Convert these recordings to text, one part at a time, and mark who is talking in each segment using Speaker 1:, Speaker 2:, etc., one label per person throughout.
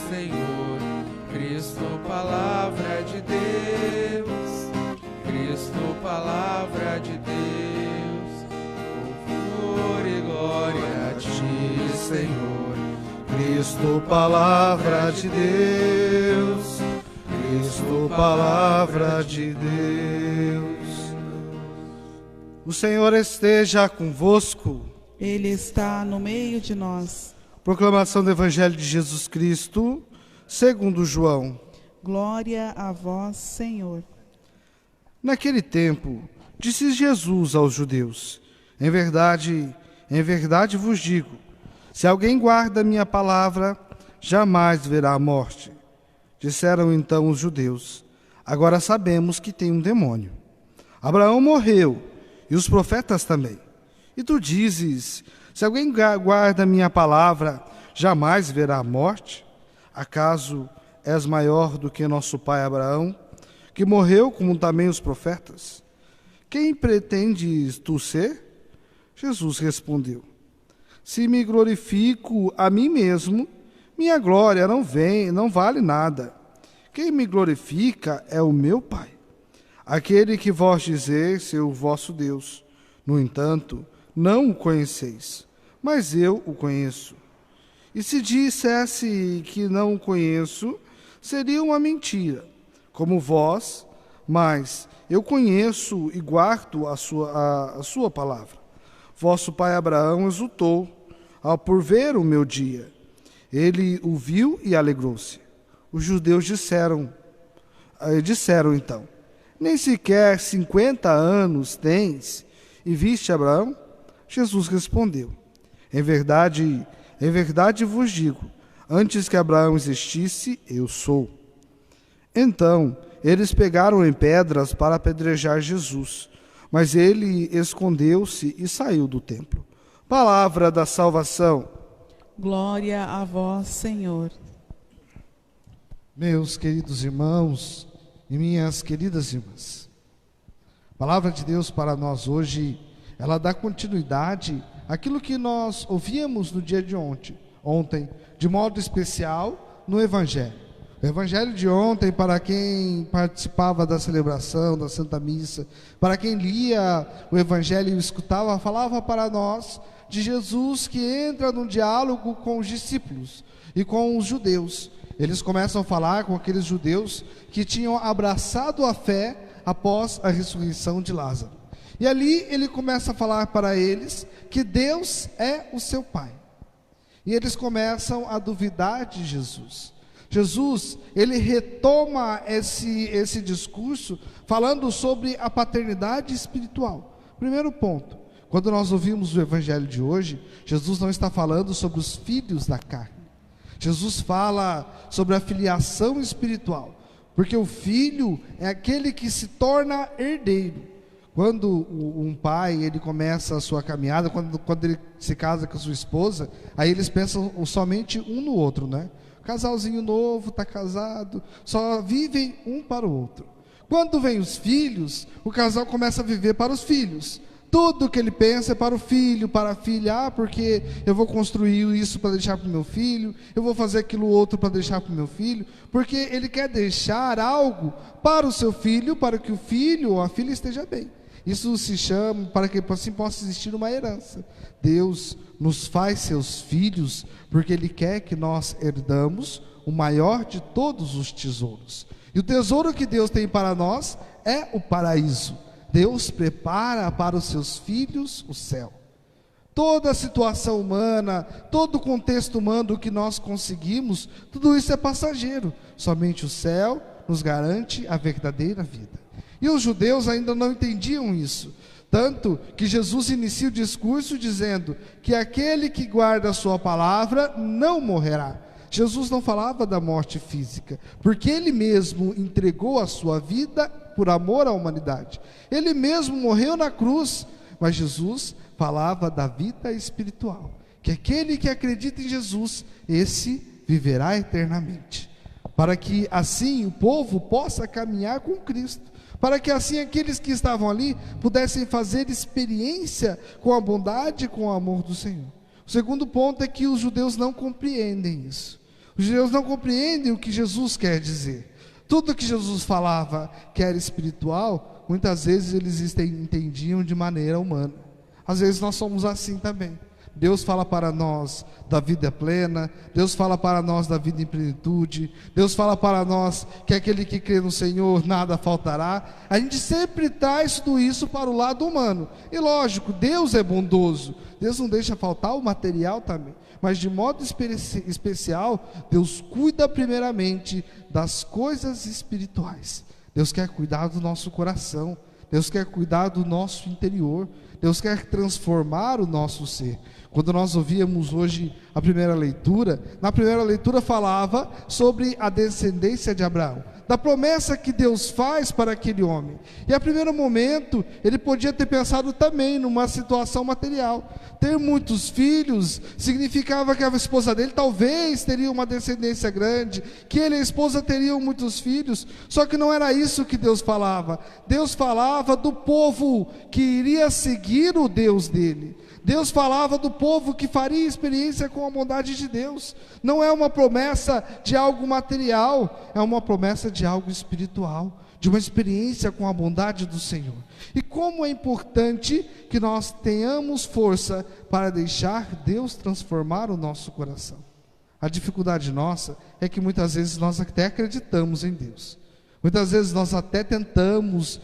Speaker 1: Senhor. Cristo, palavra de Deus. Cristo, palavra de Deus. Louvor e glória a ti, Senhor.
Speaker 2: Cristo, palavra de Deus. Cristo, palavra de Deus. O Senhor esteja convosco.
Speaker 3: Ele está no meio de nós.
Speaker 2: Proclamação do Evangelho de Jesus Cristo, segundo João.
Speaker 3: Glória a vós, Senhor.
Speaker 2: Naquele tempo, disse Jesus aos judeus: em verdade vos digo, se alguém guarda minha palavra, jamais verá a morte. Disseram então os judeus: agora sabemos que tem um demônio. Abraão morreu, e os profetas também. E tu dizes: se alguém guarda minha palavra, jamais verá a morte? Acaso és maior do que nosso pai Abraão, que morreu como também os profetas? Quem pretendes tu ser? Jesus respondeu: se me glorifico a mim mesmo, minha glória não vale nada. Quem me glorifica é o meu Pai, aquele que vós dizeis ser o vosso Deus. No entanto, não o conheceis, mas eu o conheço. E se dissesse que não o conheço, seria uma mentira, como vós, mas eu conheço e guardo a sua palavra. Vosso pai Abraão exultou por ver o meu dia. Ele o viu e alegrou-se. Os judeus disseram então: nem sequer 50 anos tens, e viste Abraão? Jesus respondeu: em verdade vos digo, antes que Abraão existisse, eu sou. Então eles pegaram em pedras para apedrejar Jesus, mas ele escondeu-se e saiu do templo. Palavra da salvação.
Speaker 3: Glória a vós, Senhor.
Speaker 2: Meus queridos irmãos e minhas queridas irmãs, a palavra de Deus para nós hoje, ela dá continuidade àquilo que nós ouvíamos no dia de ontem, de modo especial no Evangelho. O Evangelho de ontem, para quem participava da celebração da Santa Missa, para quem lia o Evangelho e o escutava, falava para nós de Jesus que entra num diálogo com os discípulos e com os judeus. Eles começam a falar com aqueles judeus que tinham abraçado a fé após a ressurreição de Lázaro. E ali ele começa a falar para eles que Deus é o seu Pai. E eles começam a duvidar de Jesus. Jesus, ele retoma esse discurso falando sobre a paternidade espiritual. Primeiro ponto, quando nós ouvimos o Evangelho de hoje, Jesus não está falando sobre os filhos da carne. Jesus fala sobre a filiação espiritual, porque o filho é aquele que se torna herdeiro. Quando um pai, ele começa a sua caminhada, quando ele se casa com a sua esposa, aí eles pensam somente um no outro, né? Casalzinho novo, está casado, só vivem um para o outro. Quando vem os filhos, o casal começa a viver para os filhos. Tudo que ele pensa é para o filho, para a filha. Porque eu vou construir isso para deixar para o meu filho, eu vou fazer aquilo outro para deixar para o meu filho, porque ele quer deixar algo para o seu filho, para que o filho ou a filha esteja bem. Isso se chama, para que assim possa existir uma herança. Deus nos faz seus filhos, porque Ele quer que nós herdamos o maior de todos os tesouros. E o tesouro que Deus tem para nós é o paraíso. Deus prepara para os seus filhos o céu. Toda a situação humana, todo o contexto humano que nós conseguimos, tudo isso é passageiro. Somente o céu nos garante a verdadeira vida. E os judeus ainda não entendiam isso, tanto que Jesus inicia o discurso dizendo que aquele que guarda a sua palavra não morrerá. Jesus não falava da morte física, porque Ele mesmo entregou a sua vida por amor à humanidade. Ele mesmo morreu na cruz, mas Jesus falava da vida espiritual, que aquele que acredita em Jesus, esse viverá eternamente, para que assim o povo possa caminhar com Cristo, para que assim aqueles que estavam ali pudessem fazer experiência com a bondade e com o amor do Senhor. O segundo ponto é que os judeus não compreendem isso. Os judeus não compreendem o que Jesus quer dizer. Tudo que Jesus falava que era espiritual, muitas vezes eles entendiam de maneira humana. Às vezes nós somos assim também. Deus fala para nós da vida plena, Deus fala para nós da vida em plenitude, Deus fala para nós que aquele que crê no Senhor nada faltará. A gente sempre traz tudo isso para o lado humano. E lógico, Deus é bondoso, Deus não deixa faltar o material também. Mas de modo especial, Deus cuida primeiramente das coisas espirituais. Deus quer cuidar do nosso coração, Deus quer cuidar do nosso interior, Deus quer transformar o nosso ser. Quando nós ouvíamos hoje a primeira leitura, na primeira leitura falava sobre a descendência de Abraão, da promessa que Deus faz para aquele homem. E a primeiro momento, ele podia ter pensado também numa situação material. Ter muitos filhos significava que a esposa dele talvez teria uma descendência grande, que ele e a esposa teriam muitos filhos. Só que não era isso que Deus falava. Deus falava do povo que iria seguir o Deus dele. Deus falava do povo que faria experiência com a bondade de Deus. Não é uma promessa de algo material, é uma promessa de algo espiritual, de uma experiência com a bondade do Senhor. E como é importante que nós tenhamos força para deixar Deus transformar o nosso coração. A dificuldade nossa é que muitas vezes nós até acreditamos em Deus. Muitas vezes nós até tentamos,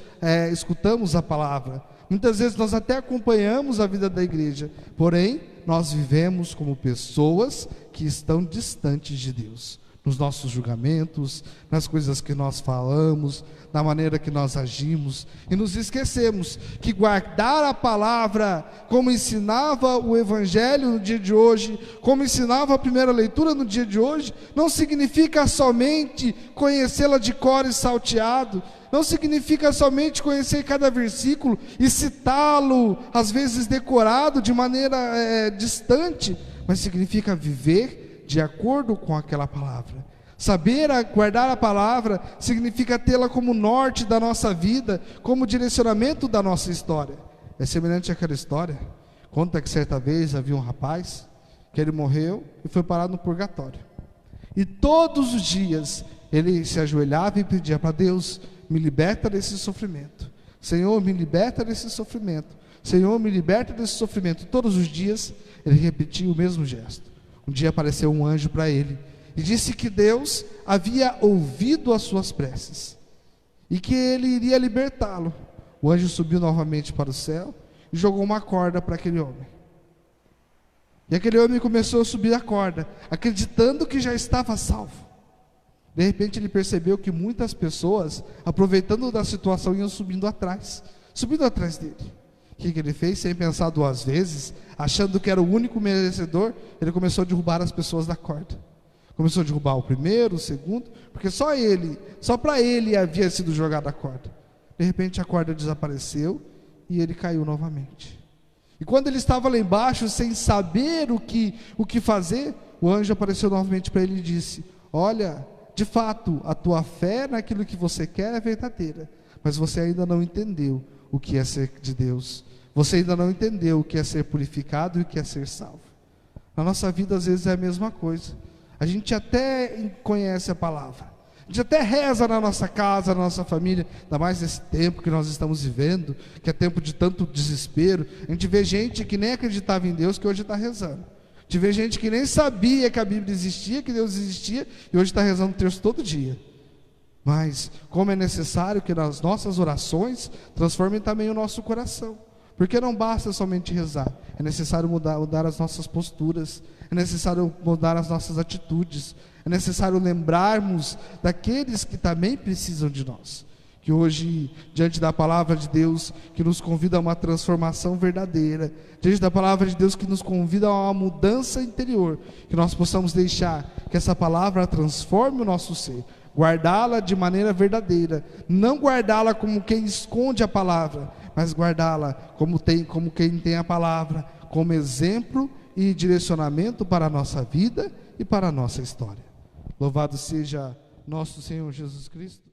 Speaker 2: escutamos a palavra. Muitas vezes nós até acompanhamos a vida da igreja, porém, nós vivemos como pessoas que estão distantes de Deus, nos nossos julgamentos, nas coisas que nós falamos, na maneira que nós agimos, e nos esquecemos que guardar a palavra, como ensinava o Evangelho no dia de hoje, como ensinava a primeira leitura no dia de hoje, não significa somente conhecê-la de cor e salteado, não significa somente conhecer cada versículo e citá-lo, às vezes decorado de maneira distante, mas significa viver de acordo com aquela palavra. Saber guardar a palavra significa tê-la como norte da nossa vida, como direcionamento da nossa história. É semelhante àquela história, conta que certa vez havia um rapaz, que ele morreu e foi parar no purgatório. E todos os dias ele se ajoelhava e pedia para Deus: me liberta desse sofrimento. Senhor, me liberta desse sofrimento. Senhor, me liberta desse sofrimento. Todos os dias ele repetia o mesmo gesto. Um dia apareceu um anjo para ele e disse que Deus havia ouvido as suas preces e que ele iria libertá-lo. O anjo subiu novamente para o céu e jogou uma corda para aquele homem. E aquele homem começou a subir a corda, acreditando que já estava salvo. De repente ele percebeu que muitas pessoas, aproveitando da situação, iam subindo atrás dele. O que ele fez? Sem pensar duas vezes, achando que era o único merecedor, ele começou a derrubar as pessoas da corda. Começou a derrubar o primeiro, o segundo, porque só para ele havia sido jogada a corda. De repente a corda desapareceu e ele caiu novamente. E quando ele estava lá embaixo, sem saber o que fazer, o anjo apareceu novamente para ele e disse: olha, de fato, a tua fé naquilo que você quer é verdadeira, mas você ainda não entendeu o que é ser de Deus. Você ainda não entendeu o que é ser purificado e o que é ser salvo. Na nossa vida, às vezes, é a mesma coisa. A gente até conhece a palavra, a gente até reza na nossa casa, na nossa família, ainda mais nesse tempo que nós estamos vivendo, que é tempo de tanto desespero. A gente vê gente que nem acreditava em Deus, que hoje está rezando. A gente vê gente que nem sabia que a Bíblia existia, que Deus existia, e hoje está rezando o terço todo dia. Mas como é necessário que nas nossas orações transformem também o nosso coração, porque não basta somente rezar, é necessário mudar as nossas posturas, é necessário mudar as nossas atitudes, é necessário lembrarmos daqueles que também precisam de nós, que hoje, diante da palavra de Deus, que nos convida a uma transformação verdadeira, diante da palavra de Deus que nos convida a uma mudança interior, que nós possamos deixar que essa palavra transforme o nosso ser, guardá-la de maneira verdadeira, não guardá-la como quem esconde a palavra, mas guardá-la como quem tem a palavra, como exemplo e direcionamento para a nossa vida e para a nossa história. Louvado seja nosso Senhor Jesus Cristo.